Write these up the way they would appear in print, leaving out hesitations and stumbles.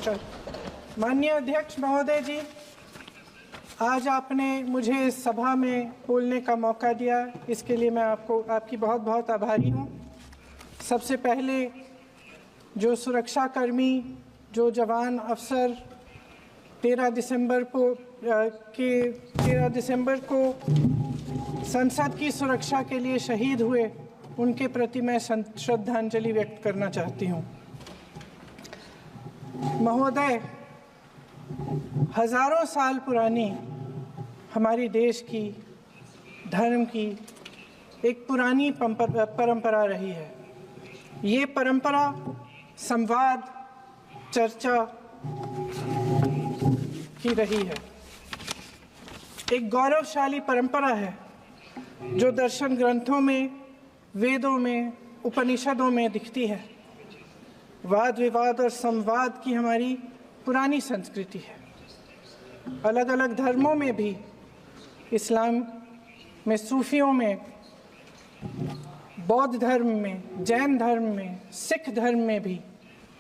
नमस्कार। माननीय अध्यक्ष महोदय जी, आज आपने मुझे इस सभा में बोलने का मौका दिया, इसके लिए मैं आपकी बहुत बहुत आभारी हूँ। सबसे पहले जो सुरक्षाकर्मी, जो जवान अफसर 13 दिसंबर को संसद की सुरक्षा के लिए शहीद हुए, उनके प्रति मैं श्रद्धांजलि व्यक्त करना चाहती हूँ। महोदय, हजारों साल पुरानी हमारी देश की, धर्म की एक पुरानी परंपरा रही है। ये परंपरा संवाद, चर्चा की रही है। एक गौरवशाली परंपरा है जो दर्शन ग्रंथों में, वेदों में, उपनिषदों में दिखती है। वाद विवाद और संवाद की हमारी पुरानी संस्कृति है। अलग अलग धर्मों में भी, इस्लाम में, सूफियों में, बौद्ध धर्म में, जैन धर्म में, सिख धर्म में भी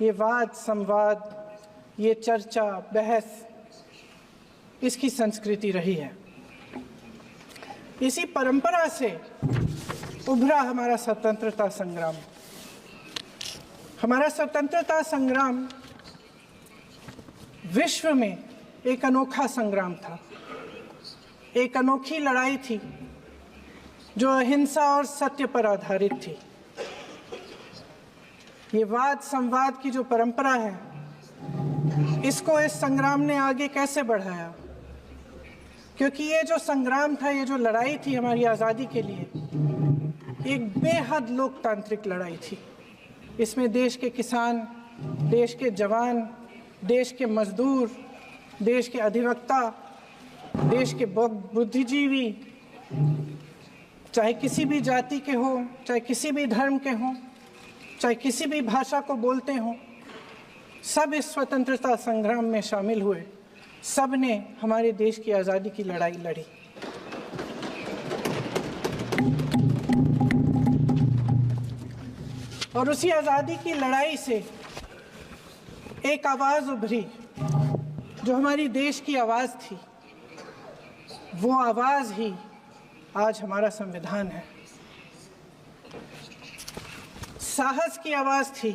ये वाद संवाद, ये चर्चा, बहस, इसकी संस्कृति रही है। इसी परंपरा से उभरा हमारा स्वतंत्रता संग्राम। हमारा स्वतंत्रता संग्राम विश्व में एक अनोखा संग्राम था, एक अनोखी लड़ाई थी जो अहिंसा और सत्य पर आधारित थी। ये वाद संवाद की जो परंपरा है, इसको इस संग्राम ने आगे कैसे बढ़ाया? क्योंकि ये जो संग्राम था, ये जो लड़ाई थी हमारी आज़ादी के लिए, एक बेहद लोकतांत्रिक लड़ाई थी। इसमें देश के किसान, देश के जवान, देश के मजदूर, देश के अधिवक्ता, देश के बुद्धिजीवी, चाहे किसी भी जाति के हो, चाहे किसी भी धर्म के हों, चाहे किसी भी भाषा को बोलते हों, सब इस स्वतंत्रता संग्राम में शामिल हुए। सब ने हमारे देश की आज़ादी की लड़ाई लड़ी। और उसी आज़ादी की लड़ाई से एक आवाज़ उभरी जो हमारी देश की आवाज़ थी। वो आवाज़ ही आज हमारा संविधान है। साहस की आवाज़ थी,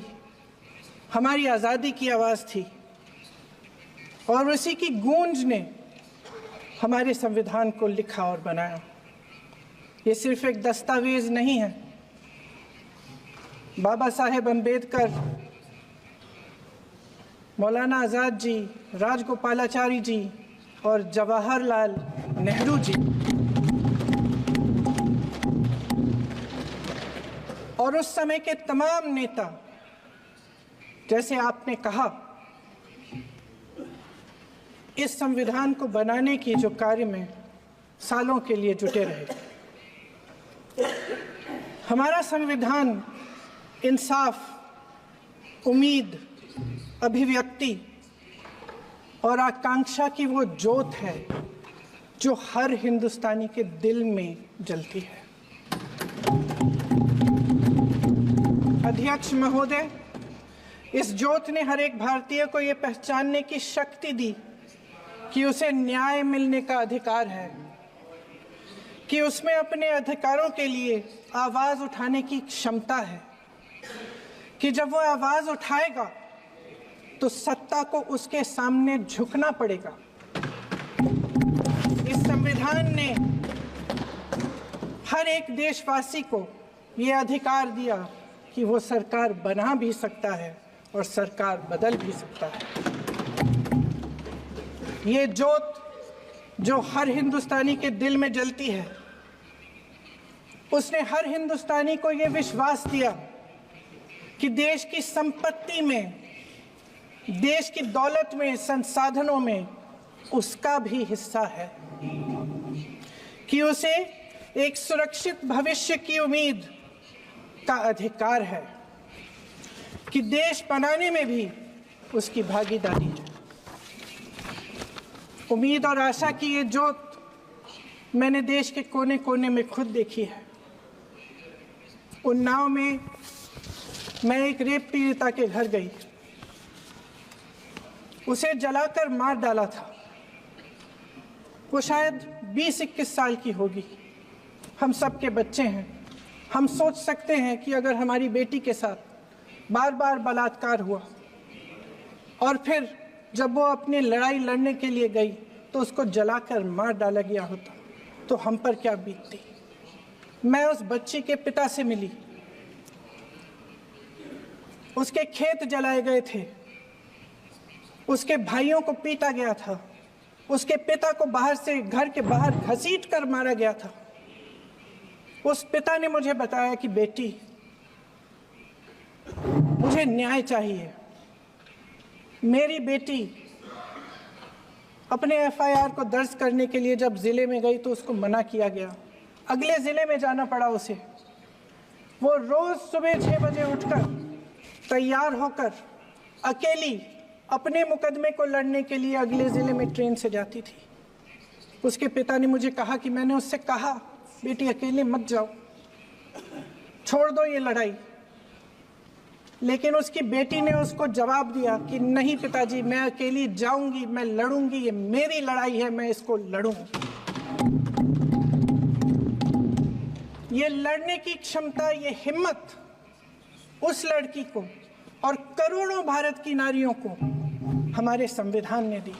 हमारी आज़ादी की आवाज़ थी, और उसी की गूंज ने हमारे संविधान को लिखा और बनाया। ये सिर्फ एक दस्तावेज नहीं है। बाबा साहेब अम्बेडकर, मौलाना आज़ाद जी, राजगोपालाचारी जी और जवाहरलाल नेहरू जी और उस समय के तमाम नेता, जैसे आपने कहा, इस संविधान को बनाने की जो कार्य में सालों के लिए जुटे रहे। हमारा संविधान इंसाफ, उम्मीद, अभिव्यक्ति और आकांक्षा की वो ज्योत है जो हर हिंदुस्तानी के दिल में जलती है। अध्यक्ष महोदय, इस ज्योत ने हर एक भारतीय को ये पहचानने की शक्ति दी कि उसे न्याय मिलने का अधिकार है, कि उसमें अपने अधिकारों के लिए आवाज़ उठाने की क्षमता है, कि जब वो आवाज़ उठाएगा तो सत्ता को उसके सामने झुकना पड़ेगा। इस संविधान ने हर एक देशवासी को ये अधिकार दिया कि वो सरकार बना भी सकता है और सरकार बदल भी सकता है। ये ज्योत जो हर हिंदुस्तानी के दिल में जलती है, उसने हर हिंदुस्तानी को ये विश्वास दिया कि देश की संपत्ति में, देश की दौलत में, संसाधनों में उसका भी हिस्सा है, कि उसे एक सुरक्षित भविष्य की उम्मीद का अधिकार है, कि देश बनाने में भी उसकी भागीदारी है। उम्मीद और आशा की ये ज्योत मैंने देश के कोने कोने में खुद देखी है। उन्नाव में मैं एक रेप पीड़िता के घर गई। उसे जलाकर मार डाला था। वो शायद 20-21 साल की होगी। हम सब के बच्चे हैं। हम सोच सकते हैं कि अगर हमारी बेटी के साथ बार बार बलात्कार हुआ और फिर जब वो अपनी लड़ाई लड़ने के लिए गई तो उसको जलाकर मार डाला गया होता तो हम पर क्या बीतती। मैं उस बच्ची के पिता से मिली। उसके खेत जलाए गए थे, उसके भाइयों को पीटा गया था, उसके पिता को बाहर से घर के बाहर घसीट कर मारा गया था। उस पिता ने मुझे बताया कि बेटी, मुझे न्याय चाहिए। मेरी बेटी अपने एफआईआर को दर्ज करने के लिए जब जिले में गई तो उसको मना किया गया। अगले जिले में जाना पड़ा उसे। वो रोज सुबह 6 बजे उठकर तैयार होकर अकेली अपने मुकदमे को लड़ने के लिए अगले जिले में ट्रेन से जाती थी। उसके पिता ने मुझे कहा कि मैंने उससे कहा, बेटी अकेले मत जाओ, छोड़ दो ये लड़ाई। लेकिन उसकी बेटी ने उसको जवाब दिया कि नहीं पिताजी, मैं अकेली जाऊंगी, मैं लड़ूंगी, ये मेरी लड़ाई है, मैं इसको लड़ूंगी। ये लड़ने की क्षमता, ये हिम्मत उस लड़की को और करोड़ों भारत की नारियों को हमारे संविधान ने दी।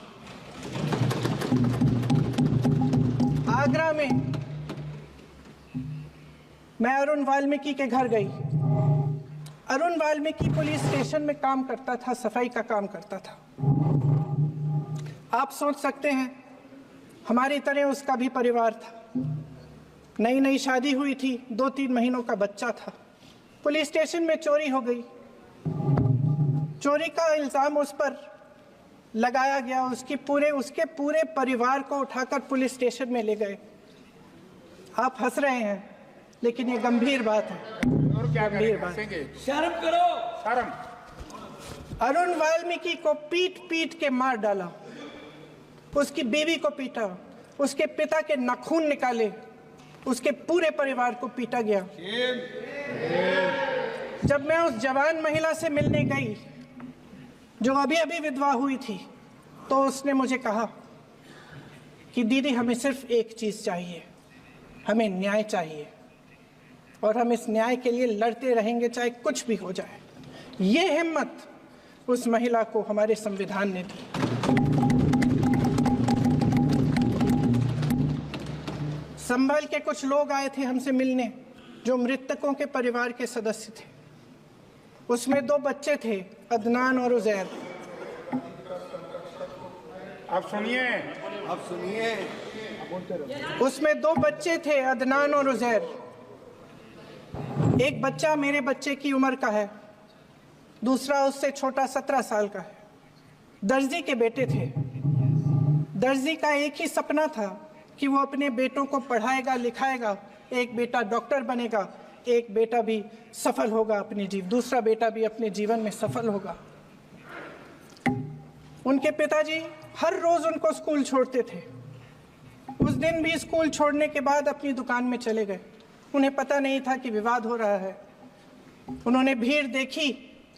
आगरा में मैं अरुण वाल्मीकि के घर गई। अरुण वाल्मीकि पुलिस स्टेशन में काम करता था, सफाई का काम करता था। आप सोच सकते हैं हमारी तरह उसका भी परिवार था। नई नई शादी हुई थी, 2-3 महीनों का बच्चा था। पुलिस स्टेशन में चोरी हो गई। चोरी का इल्जाम उस पर लगाया गया। उसके पूरे परिवार को उठाकर पुलिस स्टेशन में ले गए। आप हंस रहे हैं, लेकिन ये गंभीर बात है। और क्या गंभीर बात। शर्म करो, शर्म। अरुण वाल्मीकि को पीट पीट के मार डाला, उसकी बीवी को पीटा, उसके पिता के नाखून निकाले, उसके पूरे परिवार को पीटा गया। जब मैं उस जवान महिला से मिलने गई जो अभी अभी विधवा हुई थी, तो उसने मुझे कहा कि दीदी, हमें सिर्फ एक चीज चाहिए, हमें न्याय चाहिए और हम इस न्याय के लिए लड़ते रहेंगे, चाहे कुछ भी हो जाए। ये हिम्मत उस महिला को हमारे संविधान ने दी। संभल के कुछ लोग आए थे हमसे मिलने, जो मृतकों के परिवार के सदस्य थे। उसमें 2 बच्चे थे, अदनान और उजैर। आप सुनिए। उसमें 2 बच्चे थे, अदनान और उजैर। एक बच्चा मेरे बच्चे की उम्र का है, दूसरा उससे छोटा 17 साल का है। दर्जी के बेटे थे। दर्जी का एक ही सपना था कि वो अपने बेटों को पढ़ाएगा, लिखाएगा। एक बेटा डॉक्टर बनेगा, एक बेटा भी सफल होगा दूसरा बेटा भी अपने जीवन में सफल होगा। उनके पिताजी हर रोज उनको स्कूल छोड़ते थे। उस दिन भी स्कूल छोड़ने के बाद अपनी दुकान में चले गए। उन्हें पता नहीं था कि विवाद हो रहा है। उन्होंने भीड़ देखी,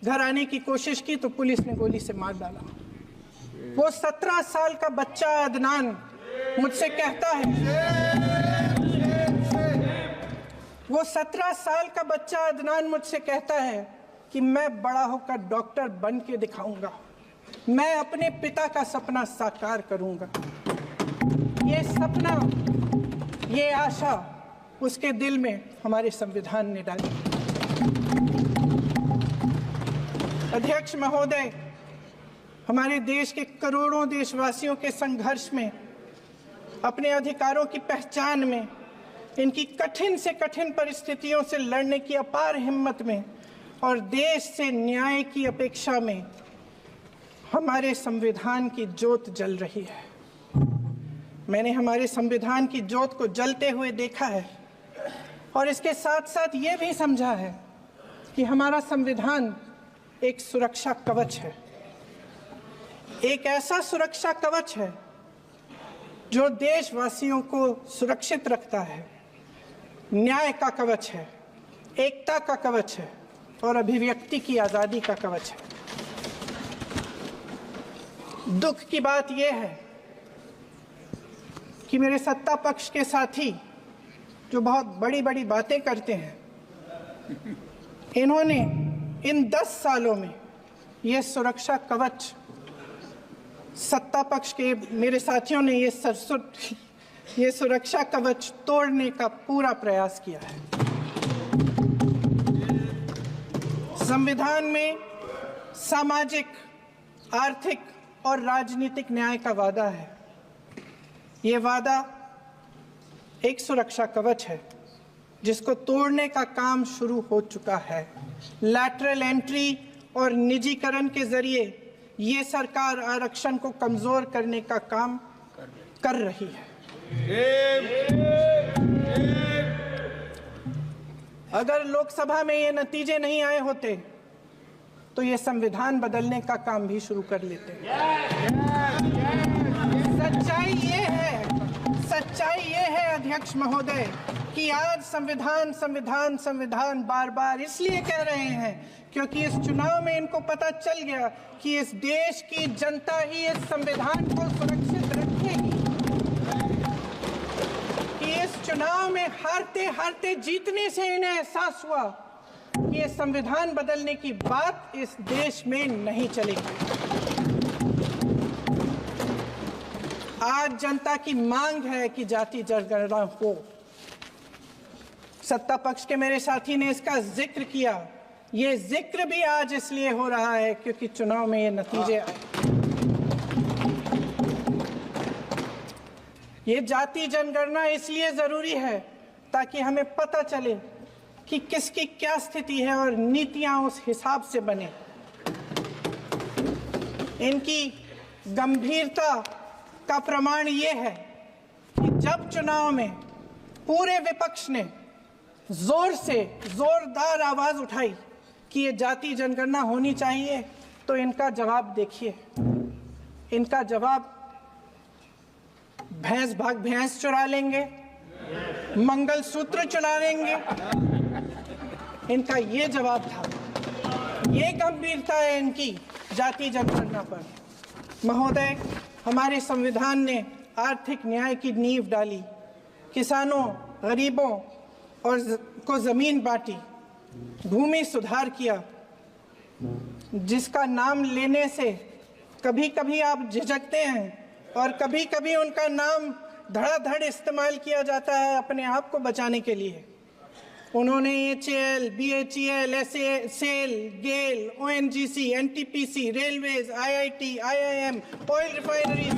घर आने की कोशिश की तो पुलिस ने गोली से मार डाला। वो 17 साल का बच्चा अदनान मुझसे कहता है, वो 17 साल का बच्चा अदनान मुझसे कहता है कि मैं बड़ा होकर डॉक्टर बन के दिखाऊंगा, मैं अपने पिता का सपना साकार करूंगा। ये सपना, ये आशा उसके दिल में हमारे संविधान ने डाली। अध्यक्ष महोदय, हमारे देश के करोड़ों देशवासियों के संघर्ष में, अपने अधिकारों की पहचान में, इनकी कठिन से कठिन परिस्थितियों से लड़ने की अपार हिम्मत में और देश से न्याय की अपेक्षा में हमारे संविधान की ज्योत जल रही है। मैंने हमारे संविधान की ज्योत को जलते हुए देखा है और इसके साथ साथ ये भी समझा है कि हमारा संविधान एक सुरक्षा कवच है। एक ऐसा सुरक्षा कवच है जो देशवासियों को सुरक्षित रखता है, न्याय का कवच है, एकता का कवच है और अभिव्यक्ति की आज़ादी का कवच है। दुख की बात यह है कि मेरे सत्ता पक्ष के साथी जो बहुत बड़ी बड़ी बातें करते हैं, इन्होंने इन 10 सालों में ये सुरक्षा कवच, सत्ता पक्ष के मेरे साथियों ने ये सुरक्षा कवच तोड़ने का पूरा प्रयास किया है। संविधान में सामाजिक, आर्थिक और राजनीतिक न्याय का वादा है। ये वादा एक सुरक्षा कवच है जिसको तोड़ने का काम शुरू हो चुका है। लैटरल एंट्री और निजीकरण के जरिए ये सरकार आरक्षण को कमजोर करने का काम कर रही है। अगर लोकसभा में ये नतीजे नहीं आए होते तो ये संविधान बदलने का काम भी शुरू कर लेते। सच्चाई ये है अध्यक्ष महोदय कि आज संविधान बार बार इसलिए कह रहे हैं क्योंकि इस चुनाव में इनको पता चल गया कि इस देश की जनता ही इस संविधान को सुरक्षित रखेगी, कि इस चुनाव में हारते हारते जीतने से इन्हें एहसास हुआ कि ये संविधान बदलने की बात इस देश में नहीं चलेगी। आज जनता की मांग है कि जाति जनगणना हो। सत्ता पक्ष के मेरे साथी ने इसका जिक्र किया। ये जिक्र भी आज इसलिए हो रहा है क्योंकि चुनाव में ये नतीजे आए। ये जाति जनगणना इसलिए जरूरी है ताकि हमें पता चले कि किसकी क्या स्थिति है और नीतियां उस हिसाब से बने। इनकी गंभीरता का प्रमाण ये है कि जब चुनाव में पूरे विपक्ष ने जोरदार आवाज उठाई कि ये जाति जनगणना होनी चाहिए, तो इनका जवाब देखिए। इनका जवाब भैंस भाग भैंस चुरा लेंगे, मंगलसूत्र चुरा लेंगे, इनका ये जवाब था। ये गंभीरता है इनकी जाति जनगणना पर। महोदय, हमारे संविधान ने आर्थिक न्याय की नींव डाली, किसानों, गरीबों और को जमीन बांटी, भूमि सुधार किया, जिसका नाम लेने से कभी कभी आप झिझकते हैं और कभी कभी उनका नाम धड़ाधड़ इस्तेमाल किया जाता है अपने आप को बचाने के लिए। उन्होंने HAL, BHEL, SAIL, GAIL, ONGC, NTPC, railways, IIT, IIM, oil refinery,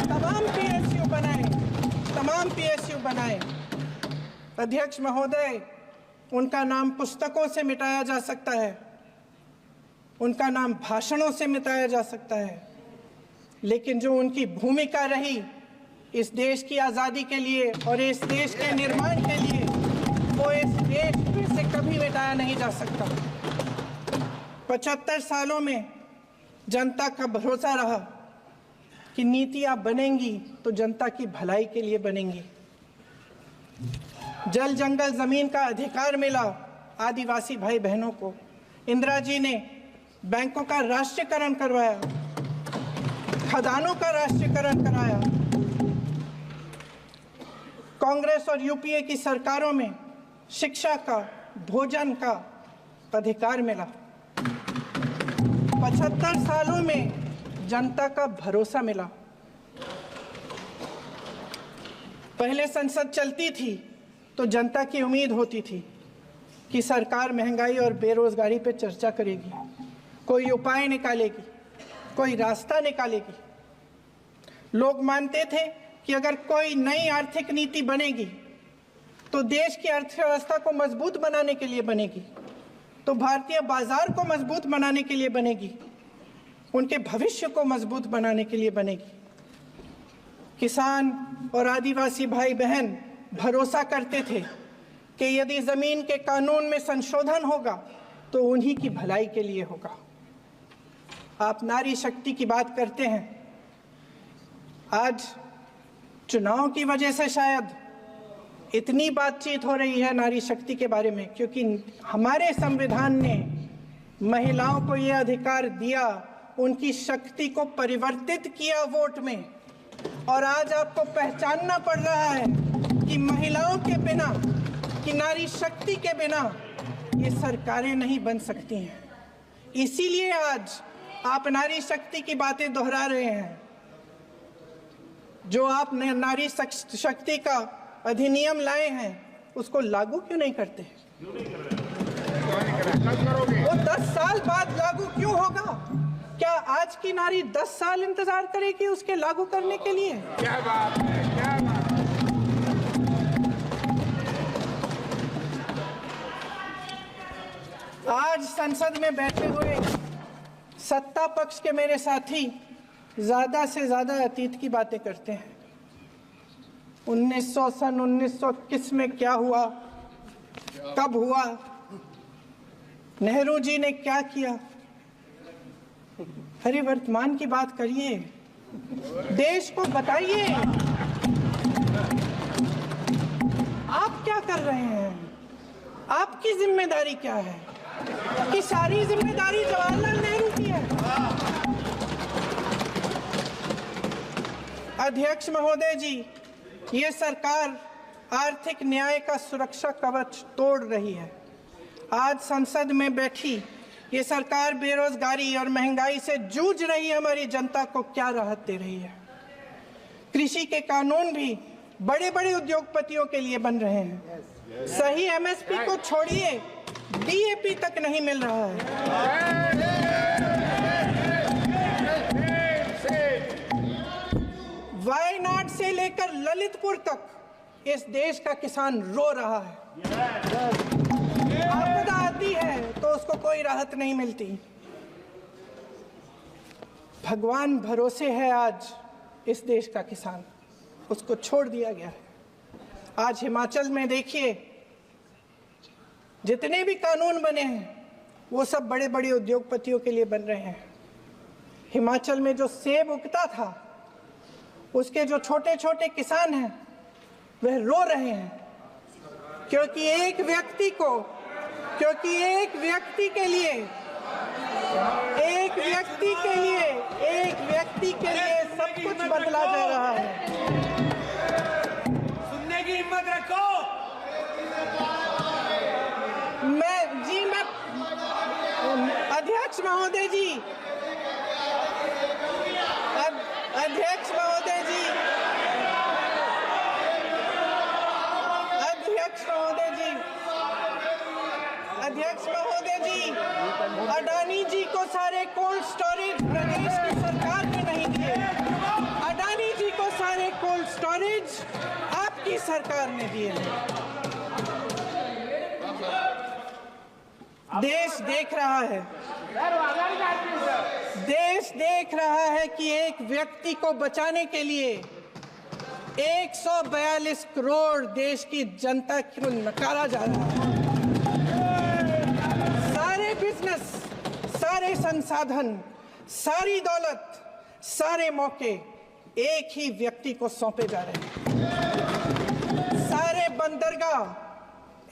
तमाम PSU बनाए। अध्यक्ष महोदय, उनका नाम पुस्तकों से मिटाया जा सकता है, उनका नाम भाषणों से मिटाया जा सकता है, लेकिन जो उनकी भूमिका रही इस देश की आज़ादी के लिए और इस देश के निर्माण के लिए, वो इस देश से कभी मिटाया नहीं जा सकता। 75 सालों में जनता का भरोसा रहा कि नीतियां बनेंगी तो जनता की भलाई के लिए बनेंगी। जल जंगल जमीन का अधिकार मिला आदिवासी भाई बहनों को। इंदिरा जी ने बैंकों का राष्ट्रीयकरण करवाया, खदानों का राष्ट्रीयकरण कराया। कांग्रेस और यूपीए की सरकारों में शिक्षा का, भोजन का अधिकार मिला। 75 सालों में जनता का भरोसा मिला। पहले संसद चलती थी तो जनता की उम्मीद होती थी कि सरकार महंगाई और बेरोजगारी पर चर्चा करेगी, कोई उपाय निकालेगी, कोई रास्ता निकालेगी। लोग मानते थे कि अगर कोई नई आर्थिक नीति बनेगी तो देश की अर्थव्यवस्था को मजबूत बनाने के लिए बनेगी, तो भारतीय बाजार को मजबूत बनाने के लिए बनेगी, उनके भविष्य को मजबूत बनाने के लिए बनेगी। किसान और आदिवासी भाई बहन भरोसा करते थे कि यदि जमीन के कानून में संशोधन होगा तो उन्हीं की भलाई के लिए होगा। आप नारी शक्ति की बात करते हैं। आज चुनाव की वजह से शायद इतनी बातचीत हो रही है नारी शक्ति के बारे में, क्योंकि हमारे संविधान ने महिलाओं को यह अधिकार दिया उनकी शक्ति को परिवर्तित किया वोट में, और आज आपको पहचानना पड़ रहा है कि महिलाओं के बिना, कि नारी शक्ति के बिना ये सरकारें नहीं बन सकती हैं। इसीलिए आज आप नारी शक्ति की बातें दोहरा रहे हैं। जो आप नारी शक्ति का अधिनियम लाए हैं उसको लागू क्यों नहीं करते? वो 10 साल बाद लागू क्यों होगा? क्या आज की नारी 10 साल इंतजार करेगी उसके लागू करने के लिए? क्या बात है, क्या बात। आज संसद में बैठे हुए सत्ता पक्ष के मेरे साथी ज्यादा से ज्यादा अतीत की बातें करते हैं। 1921 में क्या हुआ, कब हुआ, नेहरू जी ने क्या किया। अरे वर्तमान की बात करिए, देश को बताइए आप क्या कर रहे हैं, आपकी जिम्मेदारी क्या है? कि सारी जिम्मेदारी जवाहरलाल नेहरू की है। अध्यक्ष महोदय जी, ये सरकार आर्थिक न्याय का सुरक्षा कवच तोड़ रही है। आज संसद में बैठी ये सरकार बेरोजगारी और महंगाई से जूझ रही हमारी जनता को क्या राहत दे रही है? कृषि के कानून भी बड़े बड़े उद्योगपतियों के लिए बन रहे हैं। सही एमएसपी को छोड़िए, डीएपी तक नहीं मिल रहा है। वायनाड से लेकर ललितपुर तक इस देश का किसान रो रहा है। आपदा आती है तो उसको कोई राहत नहीं मिलती। भगवान भरोसे है आज इस देश का किसान, उसको छोड़ दिया गया है। आज हिमाचल में देखिए, जितने भी कानून बने हैं वो सब बड़े बड़े उद्योगपतियों के लिए बन रहे हैं। हिमाचल में जो सेब उगता था उसके जो छोटे छोटे किसान हैं वह रो रहे हैं, क्योंकि एक व्यक्ति के लिए सब कुछ बदला जा रहा है। सुनने की हिम्मत रखो। अध्यक्ष महोदय जी, अध्यक्ष महोदय जी, अडानी जी को सारे कोल्ड स्टोरेज प्रदेश की सरकार ने नहीं दिए। अडानी जी को सारे कोल्ड स्टोरेज आपकी सरकार ने दिए हैं। देश देख रहा है कि एक व्यक्ति को बचाने के लिए 142 करोड़ देश की जनता को नकारा जा रहा है। सारे बिजनेस, सारे संसाधन, सारी दौलत, सारे मौके एक ही व्यक्ति को सौंपे जा रहे हैं। सारे बंदरगाह,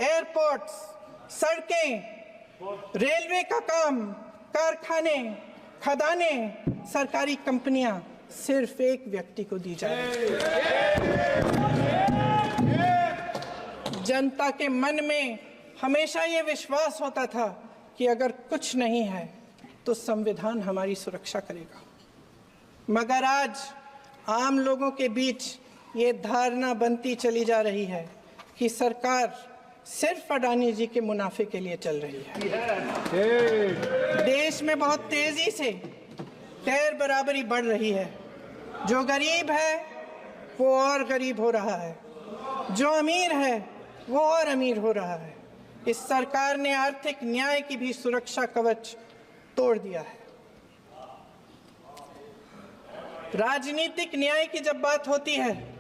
एयरपोर्ट्स, सड़कें, रेलवे का काम, कारखाने, खदाने, सरकारी कंपनियां सिर्फ एक व्यक्ति को दी जा रही है। जनता के मन में हमेशा ये विश्वास होता था कि अगर कुछ नहीं है तो संविधान हमारी सुरक्षा करेगा, मगर आज आम लोगों के बीच ये धारणा बनती चली जा रही है कि सरकार सिर्फ अडानी जी के मुनाफे के लिए चल रही है। देश में बहुत तेजी से गैर बराबरी बढ़ रही है। जो गरीब है वो और गरीब हो रहा है, जो अमीर है वो और अमीर हो रहा है। इस सरकार ने आर्थिक न्याय की भी सुरक्षा कवच तोड़ दिया है। राजनीतिक न्याय की जब बात होती है,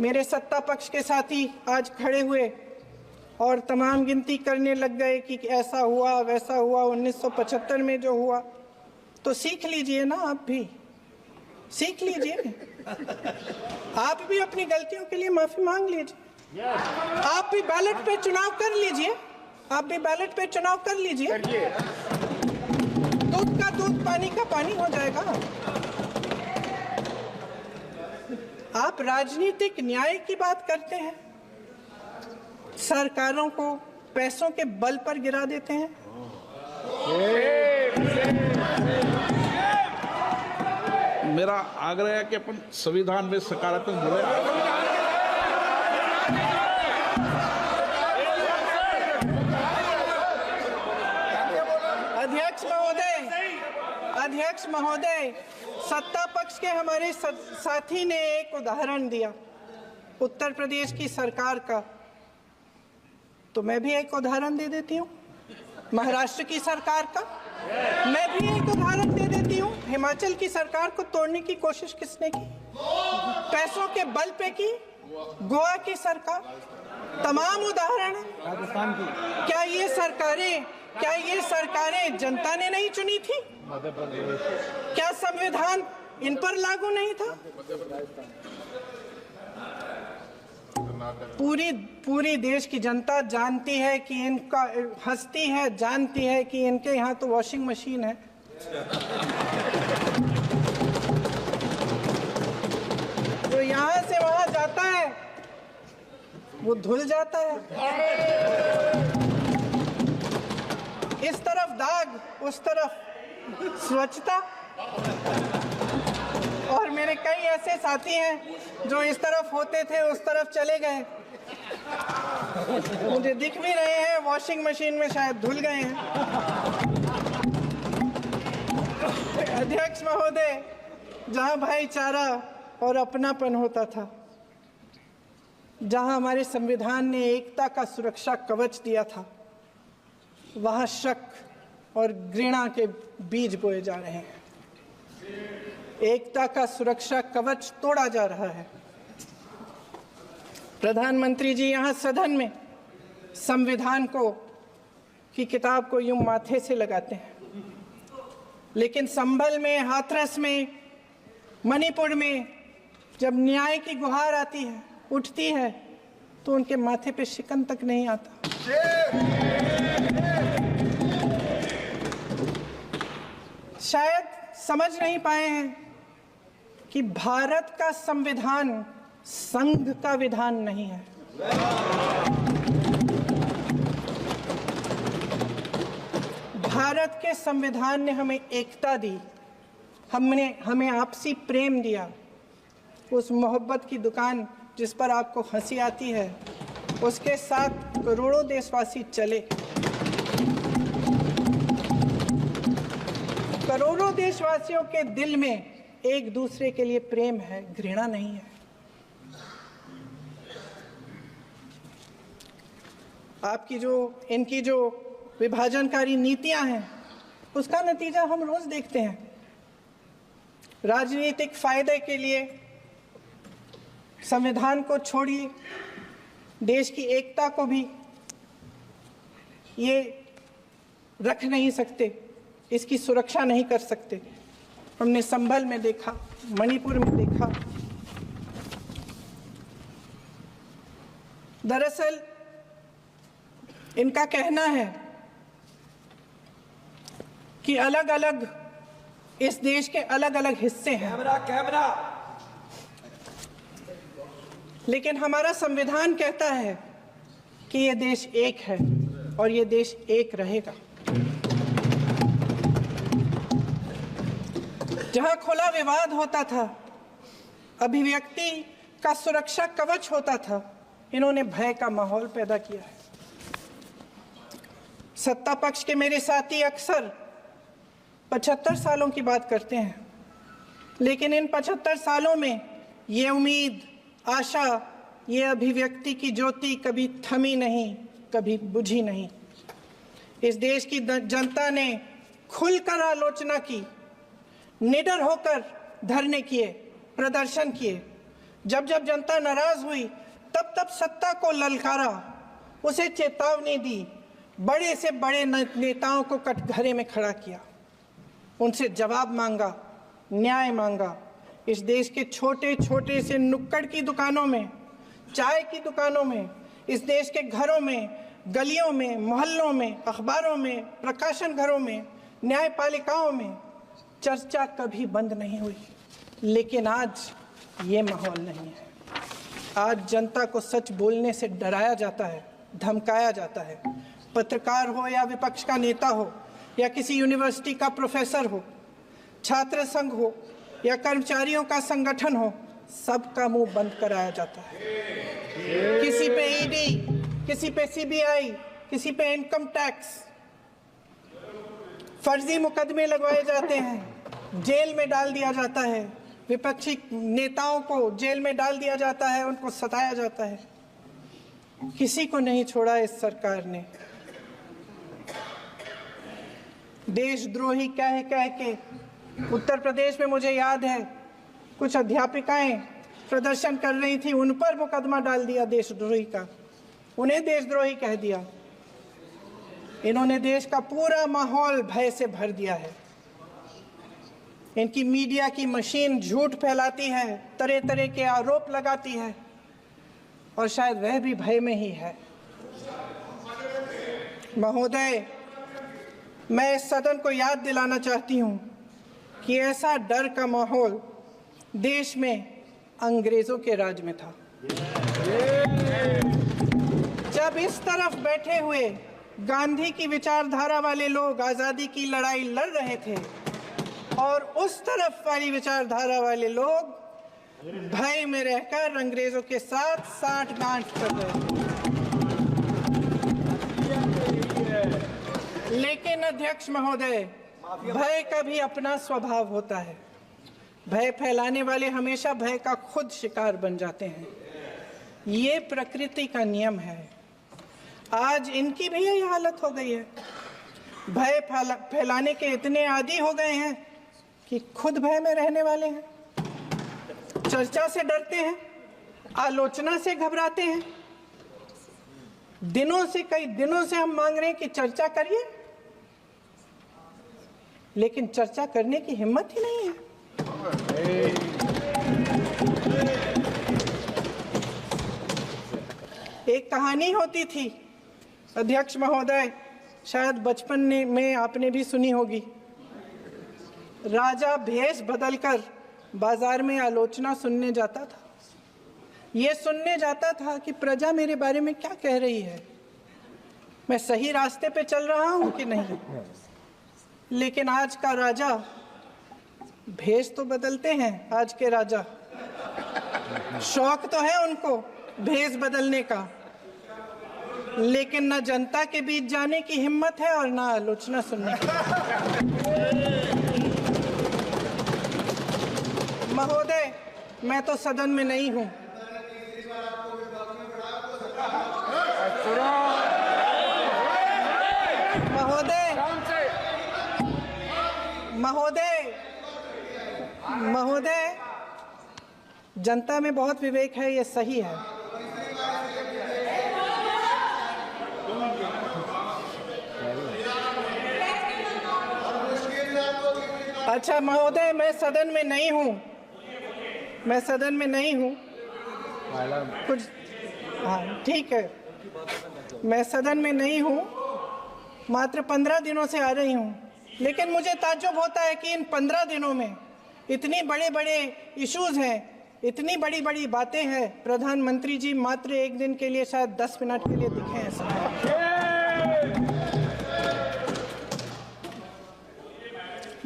मेरे सत्ता पक्ष के साथी आज खड़े हुए और तमाम गिनती करने लग गए कि ऐसा हुआ वैसा हुआ, 1975 में जो हुआ, तो सीख लीजिए ना, आप भी सीख लीजिए। आप भी अपनी गलतियों के लिए माफी मांग लीजिए। आप भी बैलेट पे चुनाव कर लीजिए, आप भी बैलेट पे चुनाव कर लीजिए। दूध का दूध पानी का पानी हो जाएगा। आप राजनीतिक न्याय की बात करते हैं, सरकारों को पैसों के बल पर गिरा देते हैं। मेरा आग्रह है कि अपन संविधान में सकारात्मक जुड़े। अध्यक्ष महोदय, सत्ता पक्ष के हमारे साथी ने एक उदाहरण दिया उत्तर प्रदेश की सरकार का, तो मैं भी एक उदाहरण दे देती हूँ महाराष्ट्र की सरकार का। मैं भी एक उदाहरण दे देती हूँ हिमाचल की सरकार को तोड़ने की कोशिश किसने की, पैसों के बल पे की, गोवा की सरकार। तमाम उदाहरण राजस्थान की। क्या ये सरकारें जनता ने नहीं चुनी थी? क्या संविधान इन पर लागू नहीं था? पूरी देश की जनता जानती है कि इनका हंसती है, जानती है कि इनके यहाँ तो वॉशिंग मशीन है। जो यहाँ से वहां जाता है वो धुल जाता है। इस तरफ दाग, उस तरफ स्वच्छता। और मेरे कई ऐसे साथी हैं जो इस तरफ होते थे उस तरफ चले गए, मुझे दिख भी रहे हैं, वॉशिंग मशीन में शायद धुल गए हैं। अध्यक्ष महोदय, जहां भाईचारा और अपनापन होता था, जहां हमारे संविधान ने एकता का सुरक्षा कवच दिया था, वहां शक और घृणा के बीज बोए जा रहे हैं। एकता का सुरक्षा कवच तोड़ा जा रहा है। प्रधानमंत्री जी यहाँ सदन में संविधान की किताब को यूं माथे से लगाते हैं, लेकिन संभल में, हाथरस में, मणिपुर में जब न्याय की गुहार आती है, उठती है, तो उनके माथे पे शिकन तक नहीं आता। शायद समझ नहीं पाए हैं कि भारत का संविधान संघ का विधान नहीं है। भारत के संविधान ने हमें एकता दी, हमें आपसी प्रेम दिया। उस मोहब्बत की दुकान जिस पर आपको हंसी आती है, उसके साथ करोड़ों देशवासी चले। करोड़ों देशवासियों के दिल में एक दूसरे के लिए प्रेम है, घृणा नहीं है। इनकी जो विभाजनकारी नीतियां हैं, उसका नतीजा हम रोज देखते हैं। राजनीतिक फायदे के लिए संविधान को छोड़िए, देश की एकता को भी ये रख नहीं सकते, इसकी सुरक्षा नहीं कर सकते। हमने संभल में देखा, मणिपुर में देखा। दरअसल इनका कहना है कि अलग अलग इस देश के अलग अलग हिस्से हैं। कैमरा। लेकिन हमारा संविधान कहता है कि ये देश एक है और ये देश एक रहेगा। जहां खुला विवाद होता था, अभिव्यक्ति का सुरक्षा कवच होता था, इन्होंने भय का माहौल पैदा किया है। सत्ता पक्ष के मेरे साथी अक्सर 75 सालों की बात करते हैं, लेकिन इन 75 सालों में ये उम्मीद, आशा, ये अभिव्यक्ति की ज्योति कभी थमी नहीं, कभी बुझी नहीं। इस देश की जनता ने खुलकर आलोचना की, निडर होकर धरने किए, प्रदर्शन किए। जब जब जनता नाराज हुई, तब तब सत्ता को ललकारा, उसे चेतावनी दी, बड़े से बड़े नेताओं को कटघरे में खड़ा किया, उनसे जवाब मांगा, न्याय मांगा। इस देश के छोटे छोटे से नुक्कड़ की दुकानों में, चाय की दुकानों में, इस देश के घरों में, गलियों में, मोहल्लों में, अखबारों में, प्रकाशन घरों में, न्यायपालिकाओं में चर्चा कभी बंद नहीं हुई। लेकिन आज ये माहौल नहीं है। आज जनता को सच बोलने से डराया जाता है, धमकाया जाता है। पत्रकार हो या विपक्ष का नेता हो या किसी यूनिवर्सिटी का प्रोफेसर हो, छात्र संघ हो या कर्मचारियों का संगठन हो, सबका मुंह बंद कराया जाता है। किसी पे ईडी, किसी पे सीबीआई, किसी पे इनकम टैक्स, फर्जी मुकदमे लगवाए जाते हैं, जेल में डाल दिया जाता है। विपक्षी नेताओं को जेल में डाल दिया जाता है, उनको सताया जाता है। किसी को नहीं छोड़ा इस सरकार ने। देशद्रोही कह के उत्तर प्रदेश में मुझे याद है कुछ अध्यापिकाएं प्रदर्शन कर रही थी, उन पर मुकदमा डाल दिया देशद्रोही का, उन्हें देशद्रोही कह दिया। इन्होंने देश का पूरा माहौल भय से भर दिया है। इनकी मीडिया की मशीन झूठ फैलाती है, तरह तरह के आरोप लगाती है, और शायद वह भी भय में ही है। महोदय, मैं इस सदन को याद दिलाना चाहती हूं कि ऐसा डर का माहौल देश में अंग्रेजों के राज में था। जब इस तरफ बैठे हुए गांधी की विचारधारा वाले लोग आजादी की लड़ाई लड़ रहे थे और उस तरफ वाली विचारधारा वाले लोग भय में रहकर अंग्रेजों के साथ साठगांठ कर रहे थे। लेकिन अध्यक्ष महोदय, भय का भी अपना स्वभाव होता है। भय फैलाने वाले हमेशा भय का खुद शिकार बन जाते हैं। ये प्रकृति का नियम है। आज इनकी भी यही हालत हो गई है। भय फैलाने के इतने आदी हो गए हैं कि खुद भय में रहने वाले हैं। चर्चा से डरते हैं, आलोचना से घबराते हैं। कई दिनों से हम मांग रहे हैं कि चर्चा करिए, लेकिन चर्चा करने की हिम्मत ही नहीं है। एक कहानी होती थी अध्यक्ष महोदय, शायद बचपन में आपने भी सुनी होगी। राजा भेष बदलकर बाजार में आलोचना सुनने जाता था। ये सुनने जाता था कि प्रजा मेरे बारे में क्या कह रही है, मैं सही रास्ते पे चल रहा हूं कि नहीं। लेकिन आज का राजा, भेष तो बदलते हैं आज के राजा, शौक तो है उनको भेष बदलने का, लेकिन न जनता के बीच जाने की हिम्मत है और न आलोचना सुनने की। महोदय, मैं तो सदन में नहीं हूं। महोदय, जनता में बहुत विवेक है, ये सही है। अच्छा महोदय, मैं सदन में नहीं हूँ, कुछ हाँ ठीक है, मैं सदन में नहीं हूँ, मात्र 15 दिनों से आ रही हूँ। लेकिन मुझे ताज्जुब होता है कि इन 15 दिनों में इतनी बड़े इश्यूज हैं, इतनी बड़ी बातें हैं। प्रधानमंत्री जी मात्र एक दिन के लिए, शायद 10 मिनट के लिए दिखे हैं सब।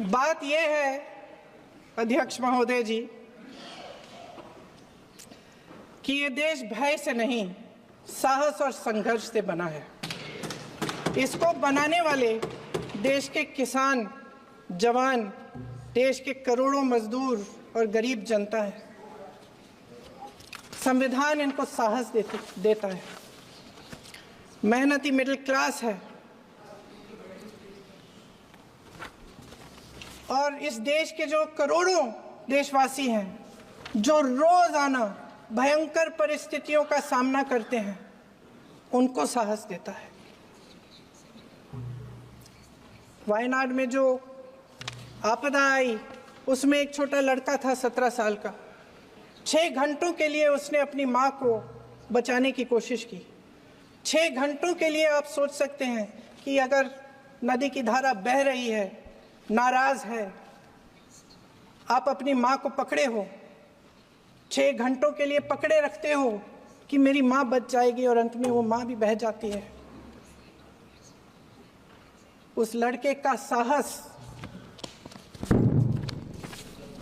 बात यह है अध्यक्ष महोदय जी कि ये देश भय से नहीं, साहस और संघर्ष से बना है। इसको बनाने वाले देश के किसान, जवान, देश के करोड़ों मजदूर और गरीब जनता है। संविधान इनको साहस देता है। मेहनती मिडिल क्लास है। और इस देश के जो करोड़ों देशवासी हैं, जो रोजाना भयंकर परिस्थितियों का सामना करते हैं, उनको साहस देता है। वायनाड में जो आपदा आई, उसमें एक छोटा लड़का था 17 साल का। 6 घंटों के लिए उसने अपनी माँ को बचाने की कोशिश की। 6 घंटों के लिए आप सोच सकते हैं कि अगर नदी की धारा बह रही है, नाराज है, आप अपनी माँ को पकड़े हो, 6 घंटों के लिए पकड़े रखते हो कि मेरी माँ बच जाएगी, और अंत में वो माँ भी बह जाती है। उस लड़के का साहस,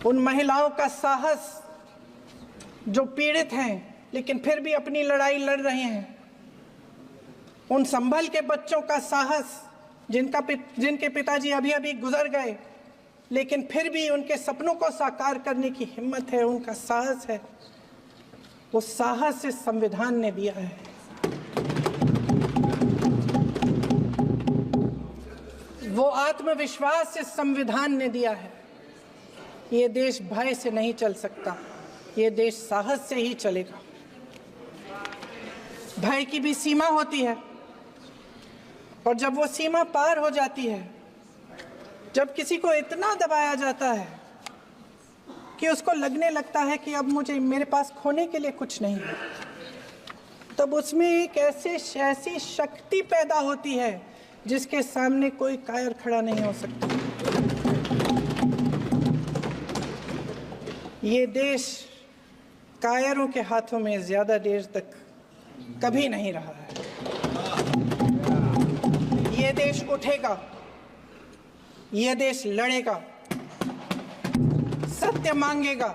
उन महिलाओं का साहस जो पीड़ित हैं लेकिन फिर भी अपनी लड़ाई लड़ रहे हैं, उन संभल के बच्चों का साहस जिनके पिताजी अभी अभी गुजर गए लेकिन फिर भी उनके सपनों को साकार करने की हिम्मत है, उनका साहस है, वो साहस इस संविधान ने दिया है। वो आत्मविश्वास इस संविधान ने दिया है। ये देश भय से नहीं चल सकता, ये देश साहस से ही चलेगा। भय की भी सीमा होती है, और जब वो सीमा पार हो जाती है, जब किसी को इतना दबाया जाता है कि उसको लगने लगता है कि अब मेरे पास खोने के लिए कुछ नहीं है, तब उसमें एक ऐसी शक्ति पैदा होती है जिसके सामने कोई कायर खड़ा नहीं हो सकता। ये देश कायरों के हाथों में ज्यादा देर तक कभी नहीं रहा है। ये देश उठेगा, ये देश लड़ेगा, सत्य मांगेगा,